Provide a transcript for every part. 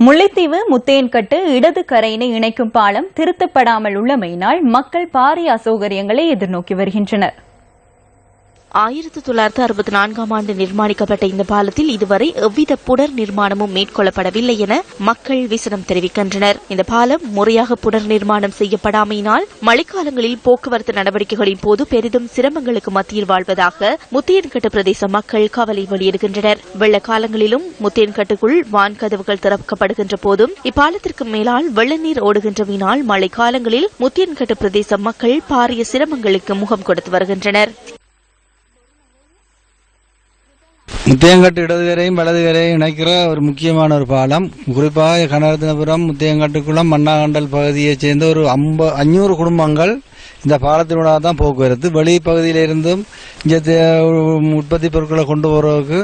முல்லைத்தீவு முத்தையன்கட்டு இடது கரையினை இணைக்கும் பாலம் திருத்தப்படாமல் உள்ளமையினால் மக்கள் பாரிய அசௌகரியங்களை எதிர்நோக்கி வருகின்றனர். 1964ஆம் ஆண்டு நிர்மாணிக்கப்பட்ட இந்த பாலத்தில் இதுவரை எவ்வித புனர் நிர்மாணமும் மேற்கொள்ளப்படவில்லை என மக்கள் விசனம் தெரிவிக்கின்றனர். இந்த பாலம் முறையாக புனர் நிர்மாணம் செய்யப்படாமையினால் மழைக்காலங்களில் போக்குவரத்து நடவடிக்கைகளின் போது பெரிதும் சிரமங்களுக்கு மத்தியில் வாழ்வதாக முத்தையன்கட்டு பிரதேச மக்கள் கவலை வெளியிடுகின்றனர். வெள்ளக்காலங்களிலும் முத்தையன்கட்டுக்குள் வான்கதவுகள் திறக்கப்படுகின்ற போதும் இப்பாலத்திற்கு மேலால் வெள்ளநீர் ஓடுகின்றமையினால் மழைக்காலங்களில் முத்தையன்கட்டு பிரதேச மக்கள் பாரிய சிரமங்களுக்கு முகம் கொடுத்து வருகின்றனர். முத்தையன்கட்டு இடதுகரையும் வலதுகரையும் இணைக்கிற ஒரு முக்கியமான ஒரு பாலம். குறிப்பாக கனகரத்தினபுரம் முத்தையன்கட்டுக்குளம் மன்னாகண்டல் பகுதியைச் சேர்ந்த ஒரு 500 குடும்பங்கள் இந்த பாலத்தினூடாக தான் போக்குவரத்து. வெளி பகுதியிலிருந்தும் இங்கே உற்பத்தி பொருட்களை கொண்டு போறதுக்கு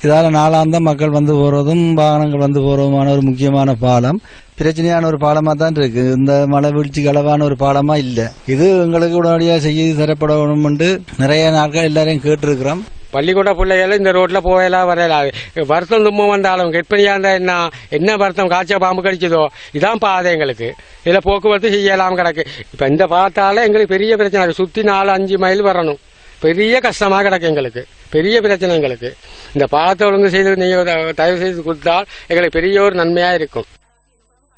இதால நாளாந்தம் மக்கள் வந்து போறதும் வாகனங்கள் வந்து போறதுமான ஒரு முக்கியமான பாலம். பிரச்சனையான ஒரு பாலமா தான் இருக்கு. இந்த மழை வீழ்ச்சிக்கு அளவான ஒரு பாலமா இல்ல. இது எங்களுக்கு உடனடியாக செய்து தரப்படணும் என்று நிறைய நாட்கள் எல்லாரையும் கேட்டிருக்கிறோம். பள்ளிக்கூட பிள்ளைகள் இந்த ரோட்ல போயலாம் வரலாம். வருத்தம் தும்மம் வந்தாலும் கெட்பனியா இருந்தா என்ன வருத்தம் காய்ச்சல் பாம்பு கடிச்சதோ இதான் பாதை எங்களுக்கு. இதுல போக்குவரத்து செய்யலாம் கிடக்கு. இப்ப இந்த பார்த்தால எங்களுக்கு பெரிய பிரச்சனை. சுத்தி 4-5 மைல் வரணும். பெரிய கஷ்டமா கிடக்கு எங்களுக்கு. பெரிய பிரச்சனை எங்களுக்கு. இந்த பாலத்தை ஒழுங்கு செய்து நீங்க தயவு செய்து கொடுத்தால் எங்களுக்கு பெரிய ஒரு நன்மையா இருக்கும்.